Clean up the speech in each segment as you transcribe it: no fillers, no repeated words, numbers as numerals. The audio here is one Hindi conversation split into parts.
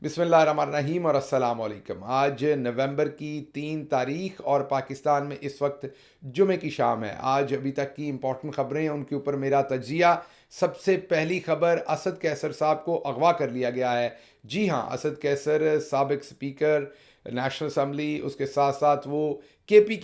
बिस्मिल्लाहिर्रहमानिर्रहीम और अस्सलाम वालेकुम। आज नवंबर की 3 तारीख और पाकिस्तान में इस वक्त जुमे की शाम है। आज अभी तक की इम्पोर्टेंट ख़बरें हैं, उनके ऊपर मेरा तजिया। सबसे पहली खबर, असद कैसर साहब को अगवा कर लिया गया है। जी हाँ, असद कैसर साबिक स्पीकर नेशनल असम्बली, उसके साथ साथ वो के पी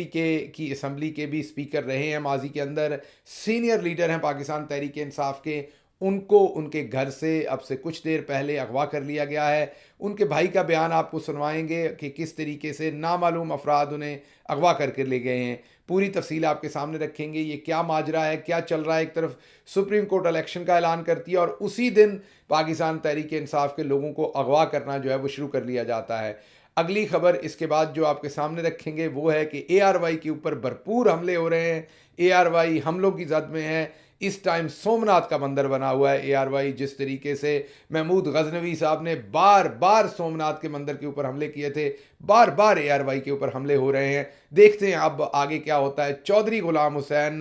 के की असम्बली के भी स्पीकर रहे हैं माजी के अंदर। सीनियर लीडर हैं पाकिस्तान तहरीक इंसाफ के। उनको उनके घर से अब से कुछ देर पहले अगवा कर लिया गया है। उनके भाई का बयान आपको सुनवाएंगे कि किस तरीके से नामालूम अफराद उन्हें अगवा करके ले गए हैं। पूरी तफसील आपके सामने रखेंगे, ये क्या माजरा है, क्या चल रहा है। एक तरफ सुप्रीम कोर्ट इलेक्शन का ऐलान करती है और उसी दिन पाकिस्तान तहरीक इंसाफ के लोगों को अगवा करना जो है वो शुरू कर लिया जाता है। अगली खबर इसके बाद जो आपके सामने रखेंगे वो है कि ARY के ऊपर भरपूर हमले हो रहे हैं। ARY हमलों की जद में है। इस टाइम सोमनाथ का मंदिर बना हुआ है ARY। जिस तरीके से महमूद गजनवी साहब ने बार बार सोमनाथ के मंदिर के ऊपर हमले किए थे, बार बार ARY के ऊपर हमले हो रहे हैं। देखते हैं अब आगे क्या होता है। चौधरी गुलाम हुसैन,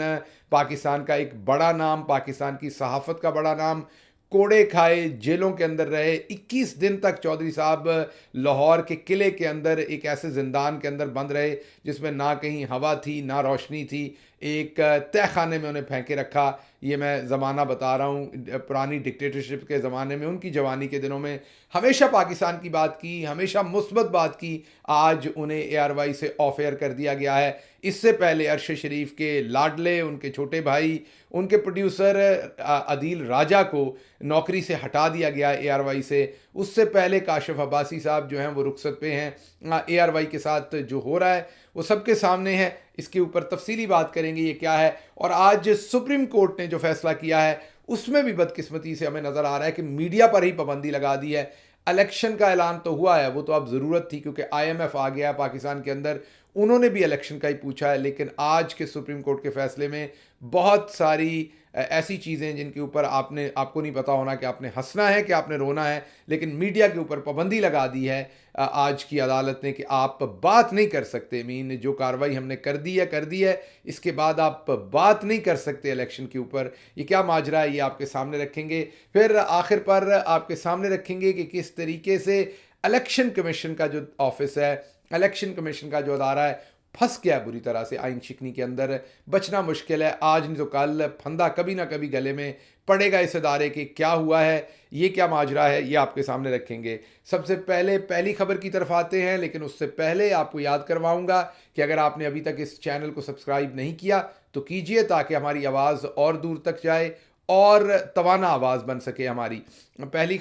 पाकिस्तान का एक बड़ा नाम, पाकिस्तान की सहाफ़त का बड़ा नाम, कोड़े खाए, जेलों के अंदर रहे। 21 दिन तक चौधरी साहब लाहौर के किले के अंदर एक ऐसे जिंदान के अंदर बंद रहे जिसमें ना कहीं हवा थी ना रोशनी थी। एक तह खाने में उन्हें फेंके रखा। ये मैं ज़माना बता रहा हूँ, पुरानी डिक्टेटरशिप के ज़माने में, उनकी जवानी के दिनों में हमेशा पाकिस्तान की बात की, हमेशा मुस्बत बात की। आज उन्हें ARY से ऑफ एयर कर दिया गया है। इससे पहले अरशद शरीफ के लाडले, उनके छोटे भाई, उनके प्रोड्यूसर अदील राजा को नौकरी से हटा दिया गया ARY से। उससे पहले काशिफ अब्बासी साहब जो हैं वो रुखसत पे हैं। ARY के साथ जो हो रहा है वो सबके सामने है। इसके ऊपर तफसीली बात करेंगे ये क्या है। और आज सुप्रीम कोर्ट ने जो फैसला किया है उसमें भी बदकिस्मती से हमें नज़र आ रहा है कि मीडिया पर ही पाबंदी लगा दी है। इलेक्शन का ऐलान तो हुआ है, वो तो अब ज़रूरत थी क्योंकि IMF आ गया है पाकिस्तान के अंदर, उन्होंने भी इलेक्शन का ही पूछा है। लेकिन आज के सुप्रीम कोर्ट के फैसले में बहुत सारी ऐसी चीज़ें जिनके ऊपर आपको नहीं पता होना कि आपने हंसना है कि आपने रोना है। लेकिन मीडिया के ऊपर पाबंदी लगा दी है आज की अदालत ने कि आप बात नहीं कर सकते। मीन जो कार्रवाई हमने कर दी है, इसके बाद आप बात नहीं कर सकते इलेक्शन के ऊपर। ये क्या माजरा है, ये आपके सामने रखेंगे। फिर आखिर पर आपके सामने रखेंगे कि किस तरीके से इलेक्शन कमीशन का जो ऑफिस है, इलेक्शन कमीशन का जो अदारा है, फंस गया बुरी तरह से आइन शिकनी के अंदर। बचना मुश्किल है। आज नहीं तो कल फंदा कभी ना कभी गले में पड़ेगा इस अदारे के। क्या हुआ है, ये क्या माजरा है, ये आपके सामने रखेंगे। सबसे पहले पहली खबर की तरफ आते हैं, लेकिन उससे पहले आपको याद करवाऊंगा कि अगर आपने अभी तक इस चैनल को सब्सक्राइब नहीं किया तो कीजिए, ताकि हमारी आवाज़ और दूर तक जाए और तवाना आवाज़ बन सके हमारी। पहली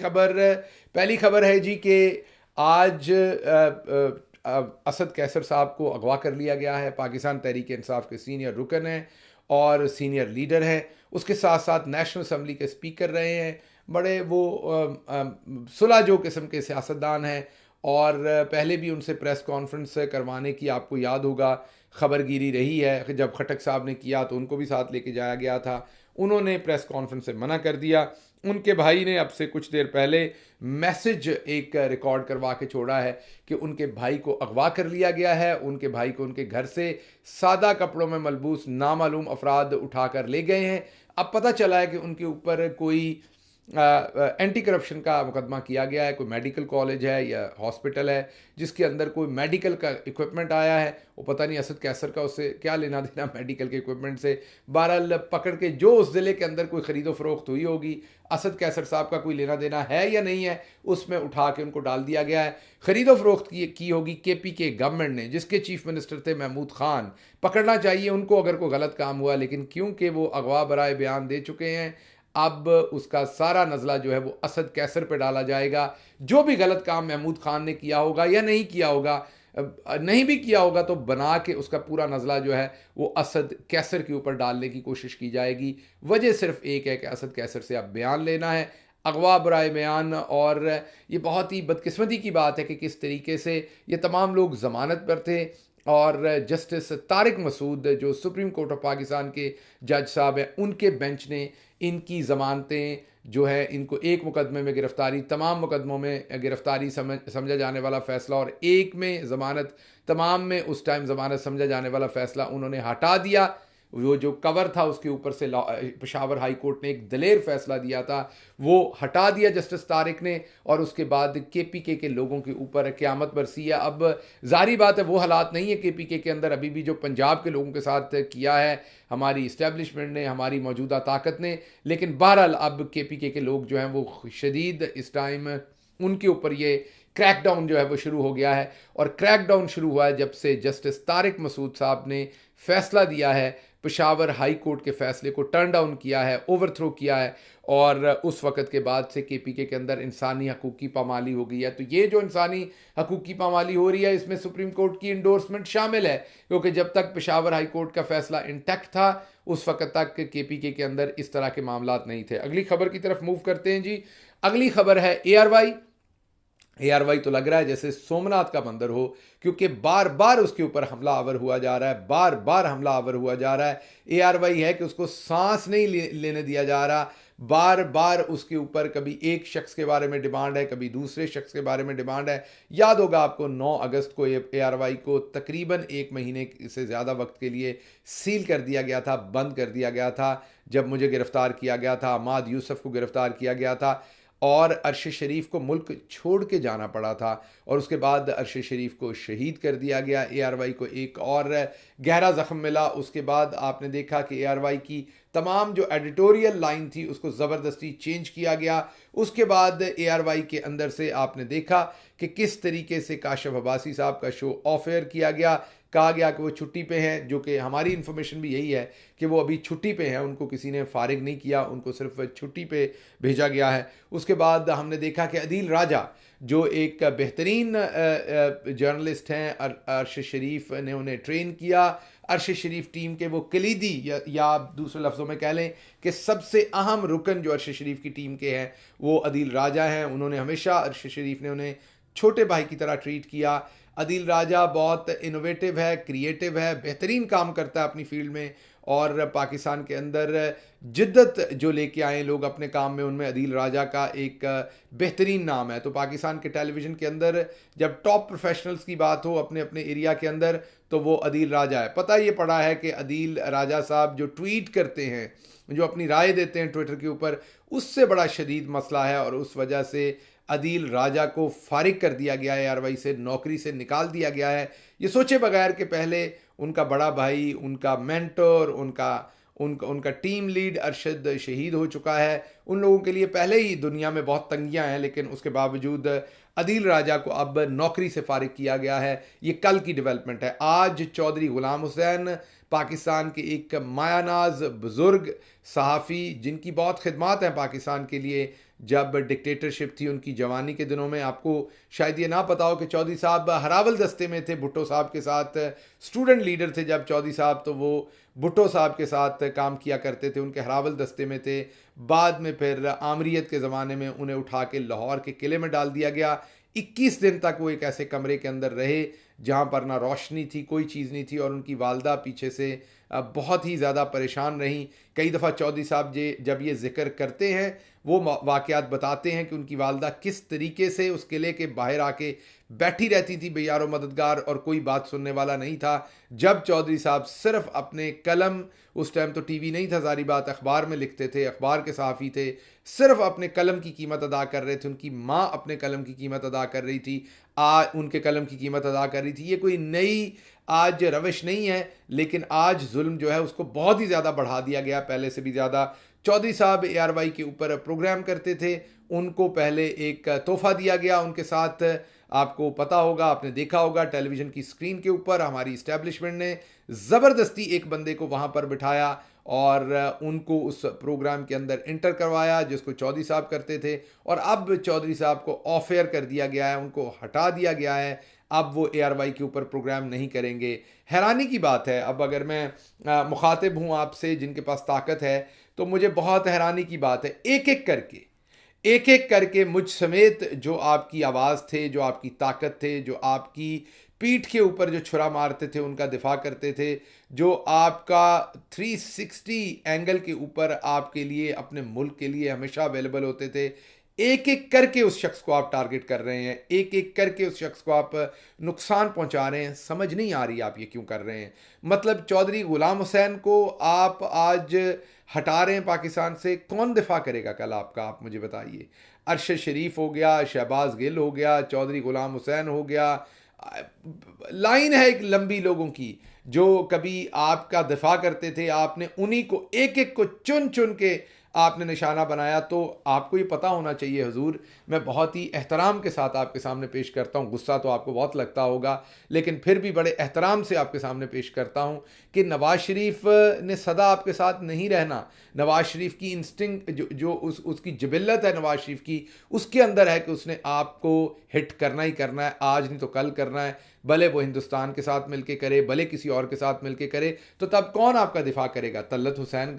खबर है जी कि आज असद कैसर साहब को अगवा कर लिया गया है। पाकिस्तान तहरीक इंसाफ के सीनियर रुकन हैं और सीनियर लीडर हैं। उसके साथ साथ नेशनल असम्बली के स्पीकर रहे हैं। बड़े वो सुलझो किस्म के सियासतदान हैं और पहले भी उनसे प्रेस कॉन्फ्रेंस करवाने की आपको याद होगा खबरगिरी रही है। जब खटक साहब ने किया तो उनको भी साथ लेके जाया गया था, उन्होंने प्रेस कॉन्फ्रेंस से मना कर दिया। उनके भाई ने अब से कुछ देर पहले मैसेज एक रिकॉर्ड करवा के छोड़ा है कि उनके भाई को अगवा कर लिया गया है। उनके भाई को उनके घर से सादा कपड़ों में मलबूस नामालूम अफराद उठाकर ले गए हैं। अब पता चला है कि उनके ऊपर कोई एंटी करप्शन का मुकदमा किया गया है। कोई मेडिकल कॉलेज है या हॉस्पिटल है जिसके अंदर कोई मेडिकल का इक्विपमेंट आया है। वो पता नहीं असद कैसर का उससे क्या लेना देना मेडिकल के इक्विपमेंट से। बहरहाल पकड़ के जो उस ज़िले के अंदर कोई ख़रीदो फरोख्त हुई होगी, असद कैसर साहब का कोई लेना देना है या नहीं है, उसमें उठा के उनको डाल दिया गया है। ख़रीदो फरोख्त की होगी KPK गवर्नमेंट ने, जिसके चीफ मिनिस्टर थे महमूद खान। पकड़ना चाहिए उनको अगर कोई गलत काम हुआ, लेकिन क्योंकि वो अगवा बराए बयान दे चुके हैं, अब उसका सारा नज़ला जो है वो असद कैसर पे डाला जाएगा। जो भी गलत काम महमूद खान ने किया होगा या नहीं किया होगा, नहीं भी किया होगा तो बना के उसका पूरा नज़ला जो है वो असद कैसर के ऊपर डालने की कोशिश की जाएगी। वजह सिर्फ एक है कि असद कैसर से अब बयान लेना है, अगवा बराए बयान। और ये बहुत ही बदकिस्मती की बात है कि किस तरीके से ये तमाम लोग ज़मानत पर थे और जस्टिस तारिक मसूद जो सुप्रीम कोर्ट ऑफ पाकिस्तान के जज साहब हैं, उनके बेंच ने इनकी ज़मानतें जो है, इनको एक मुकदमे में गिरफ्तारी, तमाम मुकदमों में गिरफ्तारी समझा जाने वाला फ़ैसला और एक में ज़मानत, तमाम में उस टाइम ज़मानत समझा जाने वाला फ़ैसला उन्होंने हटा दिया। वो जो कवर था उसके ऊपर से पेशावर हाई कोर्ट ने एक दलेर फैसला दिया था, वो हटा दिया जस्टिस तारिक ने, और उसके बाद केपीके के लोगों के ऊपर क़यामत बरसी है। अब जारी बात है वो हालात नहीं है केपीके के अंदर अभी भी जो पंजाब के लोगों के साथ किया है हमारी इस्टेब्लिशमेंट ने, हमारी मौजूदा ताकत ने, लेकिन बहरहाल अब केपीके के लोग जो हैं वो शदीद इस टाइम उनके ऊपर ये क्रैकडाउन जो है वो शुरू हो गया है। और क्रैकडाउन शुरू हुआ है जब से जस्टिस तारिक मसूद साहब ने फैसला दिया है, पेशावर हाई कोर्ट के फैसले को टर्न डाउन किया है, ओवरथ्रो किया है, और उस वक़्त के बाद से केपीके के अंदर इंसानी हकूक़ की पामाली हो गई है। तो ये जो इंसानी हकूक़ की पामाली हो रही है इसमें सुप्रीम कोर्ट की इंडोर्समेंट शामिल है, क्योंकि जब तक पेशावर हाई कोर्ट का फैसला इंटैक्ट था उस वक़्त तक केपीके के अंदर इस तरह के मामलात नहीं थे। अगली खबर की तरफ मूव करते हैं जी। अगली खबर है एआरवाई तो लग रहा है जैसे सोमनाथ का बंदर हो, क्योंकि बार बार उसके ऊपर हमला आवर हुआ जा रहा है, बार बार हमला आवर हुआ जा रहा है। एआरवाई है कि उसको सांस नहीं लेने दिया जा रहा, बार बार उसके ऊपर कभी एक शख्स के बारे में डिमांड है, कभी दूसरे शख्स के बारे में डिमांड है। याद होगा आपको 9 अगस्त को एआरवाई को तकरीबन 1 महीने से ज़्यादा वक्त के लिए सील कर दिया गया था, बंद कर दिया गया था, जब मुझे गिरफ़्तार किया गया था, अमाद यूसुफ को गिरफ़्तार किया गया था और अरशद शरीफ को मुल्क छोड़ के जाना पड़ा था, और उसके बाद अरशद शरीफ को शहीद कर दिया गया। एआरवाई को एक और गहरा ज़ख्म मिला। उसके बाद आपने देखा कि एआरवाई की तमाम जो एडिटोरियल लाइन थी उसको ज़बरदस्ती चेंज किया गया। उसके बाद एआरवाई के अंदर से आपने देखा कि किस तरीके से काशिफ अब्बासी साहब का शो ऑफ एयर किया गया, कहा गया कि वो छुट्टी पे हैं, जो कि हमारी इन्फॉर्मेशन भी यही है कि वो अभी छुट्टी पे हैं, उनको किसी ने फारिग नहीं किया, उनको सिर्फ छुट्टी पे भेजा गया है। उसके बाद हमने देखा कि अदील राजा जो एक बेहतरीन जर्नलिस्ट हैं, अरशद शरीफ ने उन्हें ट्रेन किया। अरशद शरीफ टीम के वो कलीदी या आप दूसरे लफ्ज़ों में कह लें कि सबसे अहम रुकन जो अरशद शरीफ की टीम के हैं वो अदील राजा हैं। उन्होंने हमेशा, अरशद शरीफ ने उन्हें छोटे भाई की तरह ट्रीट किया। अदील राजा बहुत इनोवेटिव है, क्रिएटिव है, बेहतरीन काम करता है अपनी फील्ड में, और पाकिस्तान के अंदर जिद्दत जो लेके आए लोग अपने काम में, उनमें अदील राजा का एक बेहतरीन नाम है। तो पाकिस्तान के टेलीविज़न के अंदर जब टॉप प्रोफेशनल्स की बात हो अपने अपने एरिया के अंदर तो वो अदील राजा है। पता ये पड़ा है कि अदील राजा साहब जो ट्वीट करते हैं, जो अपनी राय देते हैं ट्विटर के ऊपर, उससे बड़ा शदीद मसला है, और उस वजह से अदील राजा को फारिग कर दिया गया है, एआरवाई से नौकरी से निकाल दिया गया है, ये सोचे बगैर कि पहले उनका बड़ा भाई, उनका मेंटर, उनका टीम लीड अरशद शहीद हो चुका है। उन लोगों के लिए पहले ही दुनिया में बहुत तंगियां हैं, लेकिन उसके बावजूद अदील राजा को अब नौकरी से फारिग किया गया है। ये कल की डेवलपमेंट है। आज चौधरी गुलाम हुसैन, पाकिस्तान के एक मायानाज बुज़ुर्ग सहाफ़ी जिनकी बहुत खिदमत हैं पाकिस्तान के लिए, जब डिक्टेटरशिप थी उनकी जवानी के दिनों में, आपको शायद ये ना पता हो कि चौधरी साहब हरावल दस्ते में थे, भुट्टो साहब के साथ स्टूडेंट लीडर थे जब चौधरी साहब, तो वो भुट्टो साहब के साथ काम किया करते थे, उनके हरावल दस्ते में थे। बाद में फिर आमरीत के ज़माने में उन्हें उठा के लाहौर के किले में डाल दिया गया। 21 दिन तक वो एक ऐसे कमरे के अंदर रहे जहाँ पर ना रोशनी थी, कोई चीज़ नहीं थी, और उनकी वालदा पीछे से बहुत ही ज़्यादा परेशान रहीं। कई दफ़ा चौधरी साहब जब ये जिक्र करते हैं, वो वाक़यात बताते हैं कि उनकी वालदा किस तरीके से उस किले के बाहर आके बैठी रहती थी बेयारो मददगार, और कोई बात सुनने वाला नहीं था। जब चौधरी साहब सिर्फ अपने कलम, उस टाइम तो टीवी नहीं था, सारी बात अखबार में लिखते थे, अखबार के सहाफ़ी थे, सिर्फ अपने कलम की कीमत अदा कर रहे थे। उनकी माँ अपने कलम की कीमत अदा कर रही थी, उनके कलम की कीमत अदा कर रही थी। ये कोई नई आज रविश नहीं है, लेकिन आज जुल्म जो है उसको बहुत ही ज़्यादा बढ़ा दिया गया, पहले से भी ज़्यादा। चौधरी साहब एआरवाई के ऊपर प्रोग्राम करते थे, उनको पहले एक तोहफ़ा दिया गया उनके साथ, आपको पता होगा, आपने देखा होगा टेलीविज़न की स्क्रीन के ऊपर, हमारी इस्टेब्लिशमेंट ने ज़बरदस्ती एक बंदे को वहाँ पर बिठाया और उनको उस प्रोग्राम के अंदर इंटर करवाया जिसको चौधरी साहब करते थे, और अब चौधरी साहब को ऑफ एयर कर दिया गया है, उनको हटा दिया गया है। अब वो एआरवाई के ऊपर प्रोग्राम नहीं करेंगे। हैरानी की बात है, अब अगर मैं मुखातिब हूँ आपसे जिनके पास ताकत है, तो मुझे बहुत हैरानी की बात है, एक एक करके मुझ समेत जो आपकी आवाज़ थे, जो आपकी ताकत थे, जो आपकी पीठ के ऊपर जो छुरा मारते थे, उनका दिफा करते थे, जो आपका 360 एंगल के ऊपर आपके लिए, अपने मुल्क के लिए हमेशा अवेलेबल होते थे, एक एक करके उस शख्स को आप टारगेट कर रहे हैं, एक एक करके उस शख्स को आप नुकसान पहुंचा रहे हैं। समझ नहीं आ रही आप ये क्यों कर रहे हैं। मतलब चौधरी गुलाम हुसैन को आप आज हटा रहे हैं पाकिस्तान से, कौन दिफा करेगा कल आपका, आप मुझे बताइए। अरशद शरीफ हो गया, शहबाज गिल हो गया, चौधरी गुलाम हुसैन हो गया, लाइन है एक लंबी लोगों की जो कभी आपका दिफा करते थे। आपने उन्हीं को एक एक को चुन चुन के आपने निशाना बनाया। तो आपको ये पता होना चाहिए हुजूर, मैं बहुत ही एहतराम के साथ आपके सामने पेश करता हूँ, गुस्सा तो आपको बहुत लगता होगा लेकिन फिर भी बड़े एहतराम से आपके सामने पेश करता हूँ कि नवाज शरीफ ने सदा आपके साथ नहीं रहना। नवाज शरीफ की इंस्टिंक्ट जो उसकी जिबिल्लत है नवाज शरीफ की, उसके अंदर है कि उसने आपको हिट करना ही करना है, आज नहीं तो कल करना है। भले वो हिंदुस्तान के साथ मिलके करे, भले किसी और के साथ मिलके करे, तो तब कौन आपका दिफा करेगा? तलत हुसैन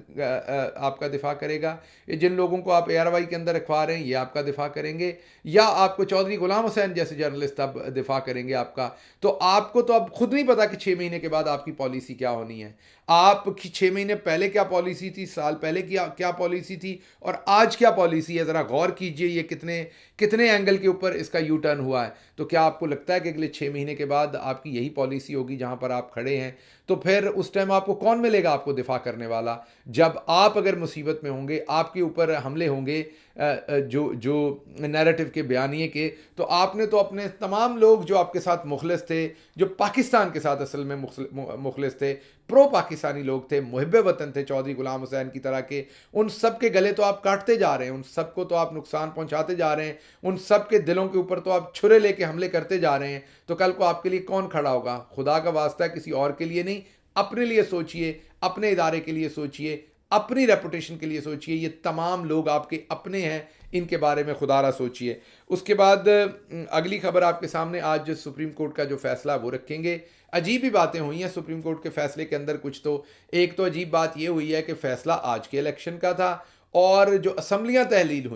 आपका दिफा करेगा, ये जिन लोगों को आप एआरवाई के अंदर रखवा रहे हैं ये आपका दिफा करेंगे, या आपको चौधरी गुलाम हुसैन जैसे जर्नलिस्ट अब दिफा करेंगे आपका? तो आपको तो अब खुद नहीं पता कि 6 महीने के बाद आपकी पॉलिसी क्या होनी है। आपकी 6 महीने पहले क्या पॉलिसी थी, साल पहले क्या पॉलिसी थी, और आज क्या पॉलिसी है, ज़रा गौर कीजिए। ये कितने कितने एंगल के ऊपर इसका यू टर्न हुआ है। तो क्या आपको लगता है कि अगले 6 महीने के बाद आपकी यही पॉलिसी होगी जहां पर आप खड़े हैं? तो फिर उस टाइम आपको कौन मिलेगा आपको दिफा करने वाला? जब आप अगर मुसीबत में होंगे, आपके ऊपर हमले होंगे जो नैरेटिव के बयानिए के, तो आपने तो अपने तमाम लोग जो आपके साथ मुखलिस थे, जो पाकिस्तान के साथ असल में मुखलिस थे, प्रो पाकिस्तानी लोग थे, मुहिब्बे वतन थे चौधरी गुलाम हुसैन की तरह के, उन सब के गले तो आप काटते जा रहे हैं, उन सबको तो आप नुकसान पहुंचाते जा रहे हैं, उन सब के दिलों के ऊपर तो आप छुरे लेके हमले करते जा रहे हैं। तो कल को आपके लिए कौन खड़ा होगा? खुदा का वास्ता है किसी और के लिए नहीं, अपने लिए सोचिए, अपने इदारे के लिए सोचिए, अपनी रेपुटेशन के लिए सोचिए। ये तमाम लोग आपके अपने हैं, इनके बारे में खुदारा सोचिए। उसके बाद अगली खबर आपके सामने, आज सुप्रीम कोर्ट का जो फैसला वो रखेंगे। अजीब ही बातें हुई हैं सुप्रीम कोर्ट के फैसले के अंदर। कुछ तो एक तो अजीब बात ये हुई है कि फैसला आज के इलेक्शन का था, और जो असम्बलियां तहलील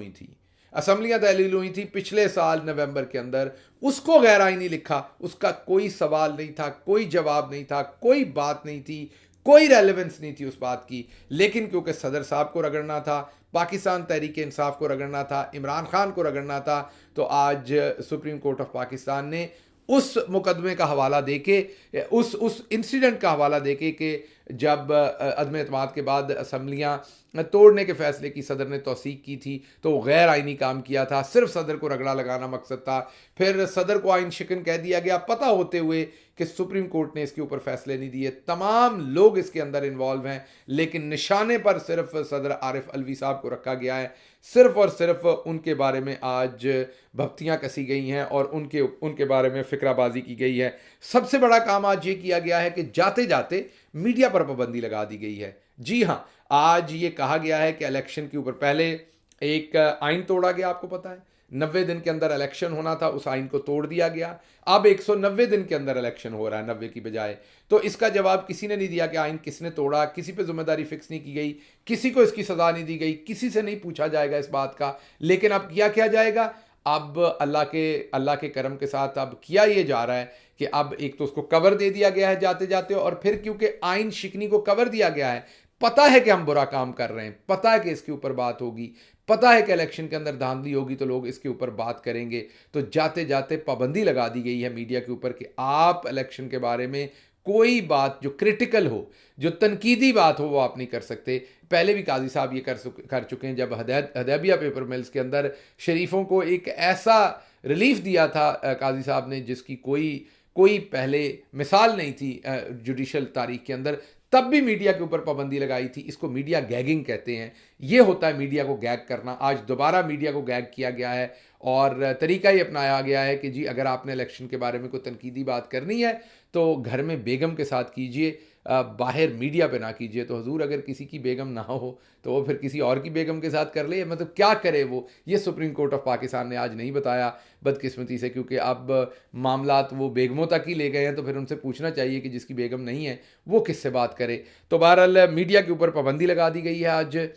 हुई थी पिछले साल नवंबर के अंदर, उसको गैर आईनी लिखा। उसका कोई सवाल नहीं था, कोई जवाब नहीं था, कोई बात नहीं थी, कोई रेलेवेंस नहीं थी उस बात की। लेकिन क्योंकि सदर साहब को रगड़ना था, पाकिस्तान तहरीक इंसाफ को रगड़ना था, इमरान खान को रगड़ना था, तो आज सुप्रीम कोर्ट ऑफ पाकिस्तान ने उस मुकदमे का हवाला देके, उस इंसिडेंट का हवाला देके कि जब अदम एतमाद के बाद असम्बलियाँ तोड़ने के फैसले की सदर ने तौसीक की थी, तो वो गैर आइनी काम किया था, सिर्फ सदर को रगड़ा लगाना मकसद था। फिर सदर को आइन शिकन कह दिया गया, पता होते हुए कि सुप्रीम कोर्ट ने इसके ऊपर फैसले नहीं दिए। तमाम लोग इसके अंदर इन्वॉल्व हैं, लेकिन निशाने पर सिर्फ सदर आरिफ अलवी साहब को रखा गया है। सिर्फ और सिर्फ उनके बारे में आज भक्तियाँ कसी गई हैं और उनके बारे में फिक्राबाजी की गई है। सबसे बड़ा काम आज ये किया गया है कि जाते जाते मीडिया पर पाबंदी लगा दी गई है। जी हाँ, आज ये कहा गया है कि इलेक्शन के ऊपर पहले एक आइन तोड़ा गया, आपको पता है 90 दिन के अंदर इलेक्शन होना था, उस आइन को तोड़ दिया गया। अब 190 दिन के अंदर इलेक्शन हो रहा है, 90 की बजाय। तो इसका जवाब किसी ने नहीं दिया कि आइन किसने तोड़ा, किसी पे जिम्मेदारी फिक्स नहीं की गई, किसी को इसकी सजा नहीं दी गई, किसी से नहीं पूछा जाएगा इस बात का। लेकिन अब किया क्या जाएगा? अब अल्लाह के करम के साथ अब किया ये जा रहा है कि अब एक तो उसको कवर दे दिया गया है जाते जाते, और फिर क्योंकि आइन शिकनी को कवर दिया गया है, पता है कि हम बुरा काम कर रहे हैं, पता है कि इसके ऊपर बात होगी, पता है कि इलेक्शन के अंदर धांधली होगी तो लोग इसके ऊपर बात करेंगे, तो जाते जाते पाबंदी लगा दी गई है मीडिया के ऊपर कि आप इलेक्शन के बारे में कोई बात जो क्रिटिकल हो, जो तनकीदी बात हो, वो आप नहीं कर सकते। पहले भी काजी साहब ये कर चुके हैं, जब हदैबिया पेपर मिल्स के अंदर शरीफों को एक ऐसा रिलीफ दिया था काजी साहब ने जिसकी कोई पहले मिसाल नहीं थी जुडिशल तारीख के अंदर, तब भी मीडिया के ऊपर पाबंदी लगाई थी। इसको मीडिया गैगिंग कहते हैं। ये होता है मीडिया को गैग करना। आज दोबारा मीडिया को गैग किया गया है और तरीका ही अपनाया गया है कि जी अगर आपने इलेक्शन के बारे में कोई तनकीदी बात करनी है तो घर में बेगम के साथ कीजिए, बाहर मीडिया पे ना कीजिए। तो हुजूर अगर किसी की बेगम ना हो तो वो फिर किसी और की बेगम के साथ कर ले, मतलब क्या करे वो, ये सुप्रीम कोर्ट ऑफ पाकिस्तान ने आज नहीं बताया बदकिस्मती से, क्योंकि अब मामलात वो बेगमों तक ही ले गए हैं, तो फिर उनसे पूछना चाहिए कि जिसकी बेगम नहीं है वो किससे बात करे। तो बहरहाल मीडिया के ऊपर पाबंदी लगा दी गई है आज,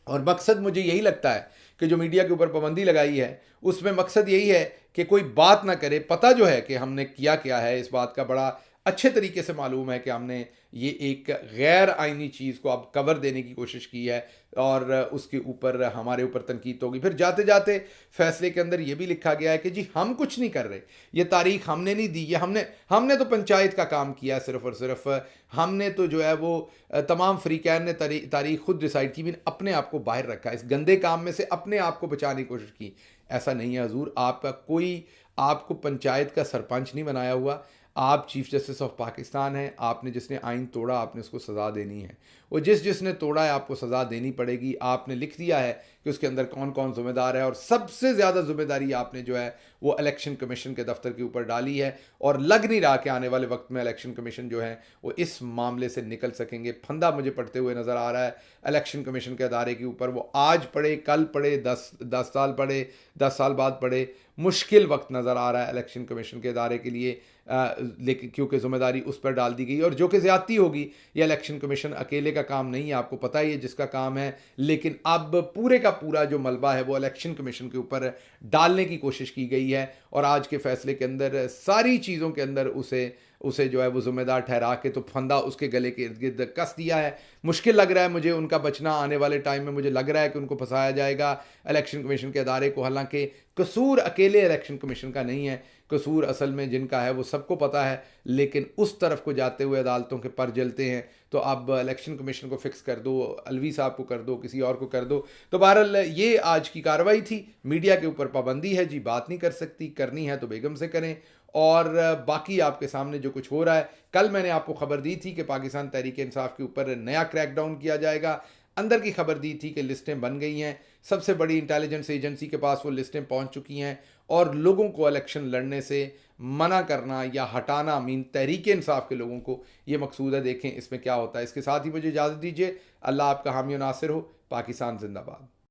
और मकसद मुझे यही लगता है कि जो मीडिया के ऊपर पाबंदी लगाई है उसमें मकसद यही है कि कोई बात ना करे। पता जो है कि हमने किया क्या है, इस बात का बड़ा अच्छे तरीके से मालूम है कि हमने ये एक गैर आइनी चीज़ को अब कवर देने की कोशिश की है और उसके ऊपर हमारे ऊपर तनकीद होगी। फिर जाते जाते फैसले के अंदर ये भी लिखा गया है कि जी हम कुछ नहीं कर रहे, ये तारीख हमने नहीं दी, ये हमने हमने तो पंचायत का काम किया सिर्फ और सिर्फ। हमने तो जो है वो तमाम फ्रीकैन ने तारीख खुद डिसाइड की, भी अपने आप को बाहर रखा, इस गंदे काम में से अपने आप को बचाने की कोशिश की। ऐसा नहीं है हजूर, आपका कोई आपको पंचायत का सरपंच नहीं बनाया हुआ। आप चीफ जस्टिस ऑफ पाकिस्तान हैं, आपने जिसने आइन तोड़ा आपने उसको सज़ा देनी है, और जिसने तोड़ा है आपको सज़ा देनी पड़ेगी। आपने लिख दिया है कि उसके अंदर कौन कौन ज़िम्मेदार है, और सबसे ज़्यादा ज़िम्मेदारी आपने जो है वो इलेक्शन कमीशन के दफ्तर के ऊपर डाली है। और लग नहीं रहा कि आने वाले वक्त में इलेक्शन कमीशन जो है वो इस मामले से निकल सकेंगे। फंदा मुझे पड़ते हुए नज़र आ रहा है इलेक्शन कमीशन के अदारे के ऊपर। वो आज पढ़े, कल पढ़े, 10 साल पढ़े, 10 साल बाद पढ़े, मुश्किल वक्त नज़र आ रहा है इलेक्शन कमीशन के अदारे के लिए। लेकिन क्योंकि ज़िम्मेदारी उस पर डाल दी गई, और जो कि ज़्यादती होगी, ये इलेक्शन कमीशन अकेले का काम नहीं है, आपको पता ही है जिसका काम है। लेकिन अब पूरे का पूरा जो मलबा है वो इलेक्शन कमीशन के ऊपर डालने की कोशिश की गई है, और आज के फैसले के अंदर सारी चीज़ों के अंदर उसे उसे जो है वो ज़िम्मेदार ठहरा के तो फंदा उसके गले के इर्द गिर्द कस दिया है। मुश्किल लग रहा है मुझे उनका बचना आने वाले टाइम में। मुझे लग रहा है कि उनको फंसाया जाएगा इलेक्शन कमीशन के अदारे को। हालांकि कसूर अकेले इलेक्शन कमीशन का नहीं है, कसूर असल में जिनका है वो सबको पता है, लेकिन उस तरफ को जाते हुए अदालतों के पर जलते हैं। तो अब इलेक्शन कमीशन को फिक्स कर दो, अलवी साहब को कर दो, किसी और को कर दो। तो बहरहाल ये आज की कार्रवाई थी। मीडिया के ऊपर पाबंदी है जी, बात नहीं कर सकती, करनी है तो बेगम से करें। और बाकी आपके सामने जो कुछ हो रहा है, कल मैंने आपको खबर दी थी कि पाकिस्तान तहरीक इंसाफ के ऊपर नया क्रैकडाउन किया जाएगा। अंदर की खबर दी थी कि लिस्टें बन गई हैं, सबसे बड़ी इंटेलिजेंस एजेंसी के पास वो लिस्टें पहुंच चुकी हैं, और लोगों को इलेक्शन लड़ने से मना करना या हटाना, मीन तहरीक इंसाफ के लोगों को, ये मकसूद है। देखें इसमें क्या होता है। इसके साथ ही मुझे इजाज़त दीजिए। अल्लाह आपका हामी और नासिर हो। पाकिस्तान जिंदाबाद।